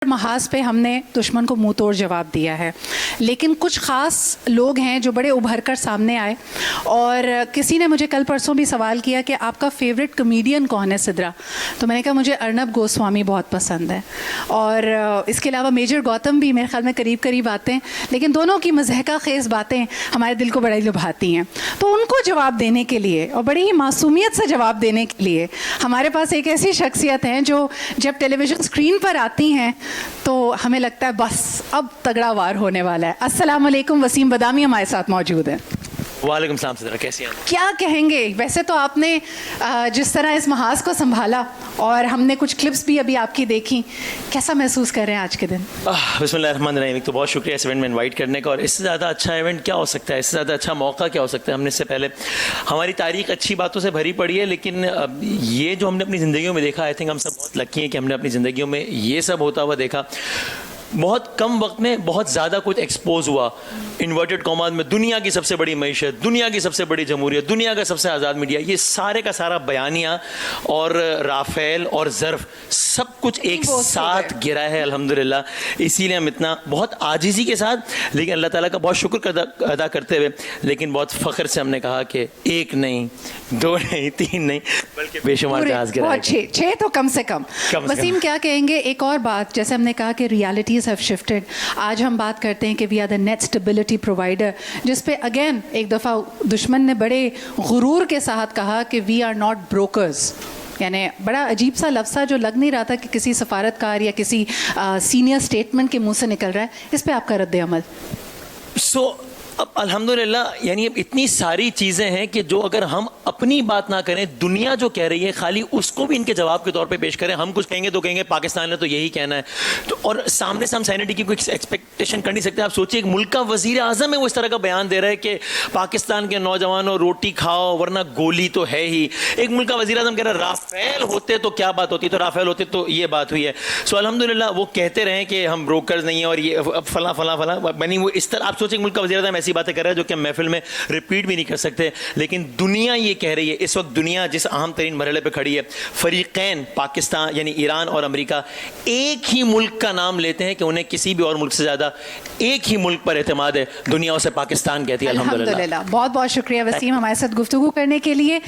محاذ پہ ہم نے دشمن کو منہ توڑ جواب دیا ہے، لیکن کچھ خاص لوگ ہیں جو بڑے ابھر کر سامنے آئے، اور کسی نے مجھے کل پرسوں بھی سوال کیا کہ آپ کا فیوریٹ کمیڈین کون ہے سدرا؟ تو میں نے کہا مجھے ارنب گوسوامی بہت پسند ہے، اور اس کے علاوہ میجر گوتم بھی میرے خیال میں قریب آتے ہیں، لیکن دونوں کی مضحکہ خیز باتیں ہمارے دل کو بڑا ہی لبھاتی ہیں۔ تو ان کو جواب دینے کے لیے اور بڑی ہی معصومیت سے جواب دینے کے لیے ہمارے پاس ایک ایسی شخصیت ہیں جو جب ٹیلی ویژن اسکرین پر آتی ہیں تو ہمیں لگتا ہے بس اب تگڑا وار ہونے والا ہے۔ السلام علیکم، وسیم بدامی ہمارے ساتھ موجود ہیں۔ وعلیکم السلام سدرا، کیسی ہیں؟ کیا کہیں گے؟ ویسے تو آپ نے جس طرح اس محاذ کو سنبھالا، اور ہم نے کچھ کلپس بھی ابھی آپ کی دیکھی، کیسا محسوس کر رہے ہیں آج کے دن؟ بسم اللہ الرحمن الرحیم۔ ایک تو بہت شکریہ اس ایونٹ میں انوائٹ کرنے کا، اور اس سے زیادہ اچھا ایونٹ کیا ہو سکتا ہے، اس سے زیادہ اچھا موقع کیا ہو سکتا ہے۔ ہم نے اس سے پہلے ہماری تاریخ اچھی باتوں سے بھری پڑی ہے، لیکن یہ جو ہم نے اپنی زندگیوں میں دیکھا، آئی تھنک ہم سب بہت لکی ہیں کہ ہم نے اپنی زندگیوں میں یہ سب ہوتا ہوا دیکھا۔ بہت کم وقت میں بہت زیادہ کچھ ایکسپوز ہوا، انورٹڈ کاماز میں دنیا کی سب سے بڑی معیشت، دنیا کی سب سے بڑی جمہوریت، دنیا کا سب سے آزاد میڈیا، یہ سارے کا سارا بیانیہ اور رافیل اور ظرف سب کچھ ایک ساتھ گرا ہے الحمدللہ۔ اسی لیے ہم اتنا بہت عاجزی کے ساتھ، لیکن اللہ تعالیٰ کا بہت شکر ادا کرتے ہوئے، لیکن بہت فخر سے ہم نے کہا کہ ایک نہیں، دو نہیں، تین نہیں، بلکہ بے شمار جہاز گرا ہے۔ چھ تو کم سے کم۔ وسیم کیا کہیں گے؟ ایک اور بات، جیسے ہم نے کہا کہ ریالٹی have shifted، آج ہم بات کرتے ہیں کہ we are the net stability provider، جس پہ اگین ایک دفعہ دشمن نے بڑے غرور کے ساتھ کہا کہ we are not brokers، یعنی بڑا عجیب سا لفظ جو لگ نہیں رہا تھا کہ کسی سفارتکار یا کسی سینئر اسٹیٹمنٹ کے منہ سے نکل رہا ہے۔ اس پہ آپ کا رد عمل؟ اب الحمدللہ، یعنی اب اتنی ساری چیزیں ہیں کہ جو اگر ہم اپنی بات نہ کریں، دنیا جو کہہ رہی ہے خالی اس کو بھی ان کے جواب کے طور پہ پیش کریں۔ ہم کچھ کہیں گے تو کہیں گے پاکستان نے تو یہی کہنا ہے، تو اور سامنے سے ہم سینیٹی کی کوئی ایکسپیکٹیشن کر نہیں سکتے۔ آپ سوچیے، ایک ملک کا وزیر اعظم ہے وہ اس طرح کا بیان دے رہا ہے کہ پاکستان کے نوجوانوں روٹی کھاؤ ورنہ گولی تو ہے ہی۔ ایک ملک کا وزیر اعظم کہہ رہا ہے رافیل ہوتے تو کیا بات ہوتی، تو رافیل ہوتے تو یہ بات ہوئی ہے۔ سو الحمدللہ وہ کہتے رہیں کہ ہم بروکرز نہیں ہیں اور یہ فلاں فلاں فلاں، یعنی وہ اس طرح آپ سوچیں ملک کا وزیر اعظم ایسی باتیں کر رہا ہے جو کہ ہم محفل میں ریپیٹ بھی نہیں کر سکتے، لیکن دنیا یہ کہہ رہی ہے اس وقت، دنیا جس اہم ترین مرحلے پہ کھڑی ہے، فریقین پاکستان یعنی ایران اور امریکہ ایک ہی ملک کا نام لیتے ہیں کہ انہیں کسی بھی اور ملک سے زیادہ ایک ہی ملک پر اعتماد ہے، دنیا اسے پاکستان کہتی ہے۔ الحمدللہ۔ بہت بہت شکریہ وسیم ہمارے ساتھ گفتگو کرنے کے لیے۔